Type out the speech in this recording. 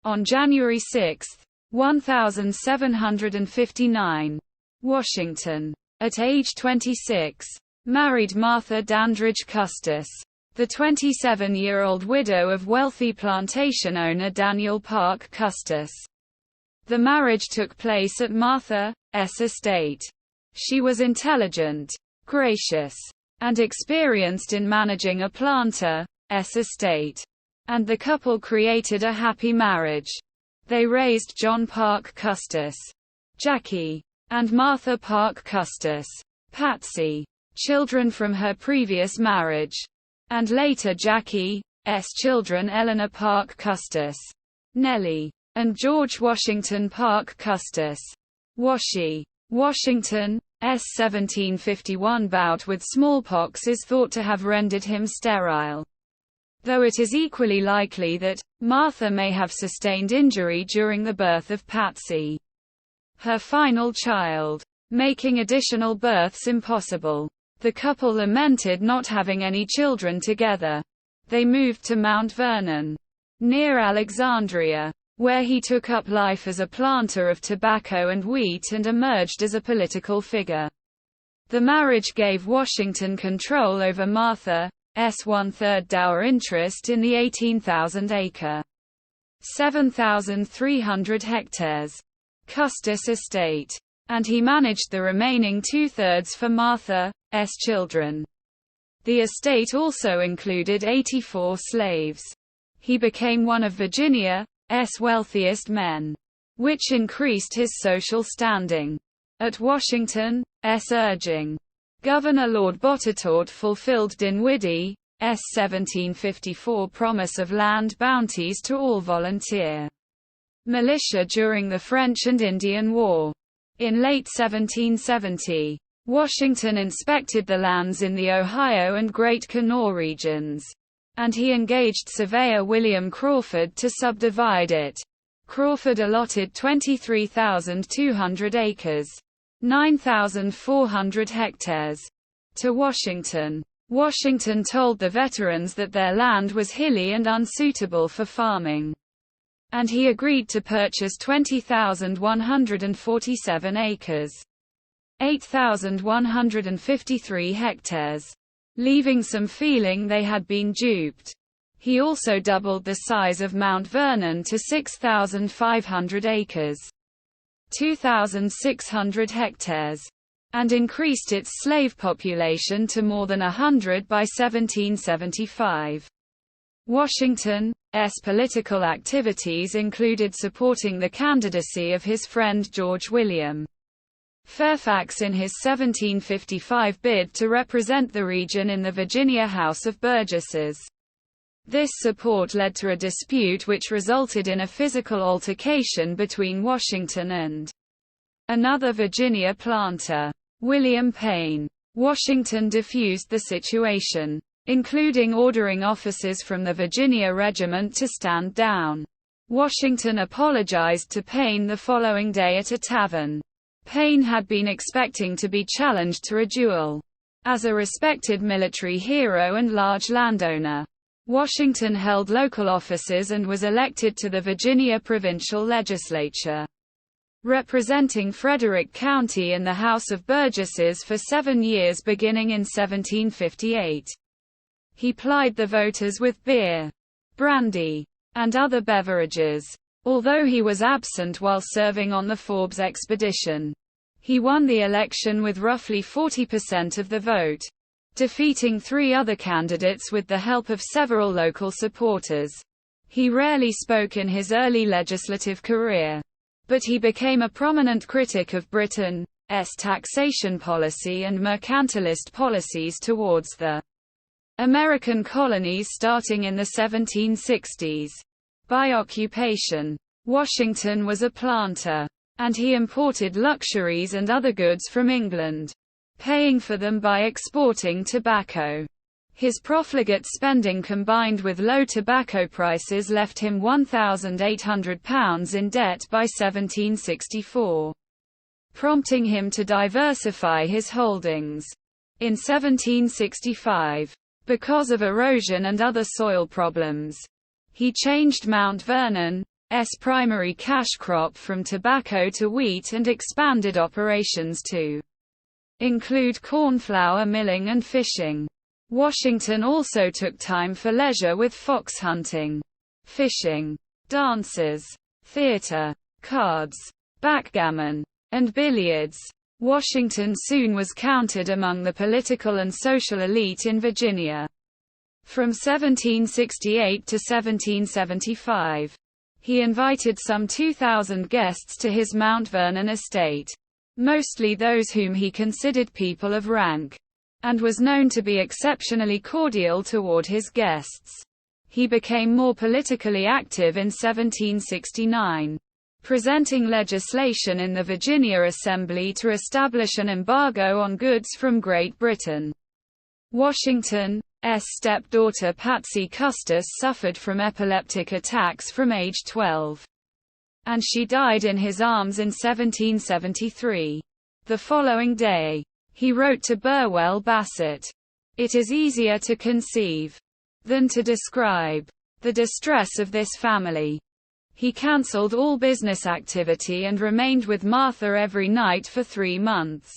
on January 6, 1759. Washington, at age 26, married Martha Dandridge Custis, the 27-year-old widow of wealthy plantation owner Daniel Parke Custis. The marriage took place at Martha's estate. She was intelligent, gracious, and experienced in managing a planter's estate, and the couple created a happy marriage. They raised John Parke Custis, Jackie, and Martha Parke Custis, Patsy, children from her previous marriage, and later Jackie's children Eleanor Parke Custis, Nellie, and George Washington Parke Custis. Washington's 1751 bout with smallpox is thought to have rendered him sterile, though it is equally likely that Martha may have sustained injury during the birth of Patsy, her final child, making additional births impossible. The couple lamented not having any children together. They moved to Mount Vernon, near Alexandria, where he took up life as a planter of tobacco and wheat and emerged as a political figure. The marriage gave Washington control over Martha's one-third dower interest in the 18,000-acre, 7,300 hectares Custis estate, and he managed the remaining two-thirds for Martha's children. The estate also included 84 slaves. He became one of Virginia's wealthiest men, which increased his social standing. At Washington's urging, Governor Lord Botetourt fulfilled Dinwiddie's 1754 promise of land bounties to all volunteer militia during the French and Indian War. In late 1770, Washington inspected the lands in the Ohio and Great Kanawha regions, and he engaged surveyor William Crawford to subdivide it. Crawford allotted 23,200 acres, 9,400 hectares, to Washington. Washington told the veterans that their land was hilly and unsuitable for farming, and he agreed to purchase 20,147 acres, 8,153 hectares, leaving some feeling they had been duped. He also doubled the size of Mount Vernon to 6,500 acres, 2,600 hectares, and increased its slave population to more than 100 by 1775. Washington's political activities included supporting the candidacy of his friend George William Fairfax in his 1755 bid to represent the region in the Virginia House of Burgesses. This support led to a dispute which resulted in a physical altercation between Washington and another Virginia planter, William Payne. Washington diffused the situation, including ordering officers from the Virginia Regiment to stand down. Washington apologized to Payne the following day at a tavern. Payne had been expecting to be challenged to a duel. As a respected military hero and large landowner, Washington held local offices and was elected to the Virginia provincial legislature, representing Frederick County in the House of Burgesses for 7 years beginning in 1758. He plied the voters with beer, brandy, and other beverages. Although he was absent while serving on the Forbes expedition, he won the election with roughly 40% of the vote, defeating 3 other candidates with the help of several local supporters. He rarely spoke in his early legislative career, but he became a prominent critic of Britain's taxation policy and mercantilist policies towards the American colonies starting in the 1760s. By occupation, Washington was a planter, and he imported luxuries and other goods from England, paying for them by exporting tobacco. His profligate spending combined with low tobacco prices left him £1,800 in debt by 1764, prompting him to diversify his holdings. In 1765, because of erosion and other soil problems, he changed Mount Vernon primary cash crop from tobacco to wheat and expanded operations to include cornflour milling and fishing. Washington also took time for leisure with fox hunting, fishing, dances, theater, cards, backgammon, and billiards. Washington soon was counted among the political and social elite in Virginia. From 1768 to 1775, he invited some 2,000 guests to his Mount Vernon estate, mostly those whom he considered people of rank, and was known to be exceptionally cordial toward his guests. He became more politically active in 1769, presenting legislation in the Virginia Assembly to establish an embargo on goods from Great Britain. Washington's stepdaughter Patsy Custis suffered from epileptic attacks from age 12, and she died in his arms in 1773. The following day, he wrote to Burwell Bassett, "It is easier to conceive than to describe the distress of this family." He cancelled all business activity and remained with Martha every night for 3 months.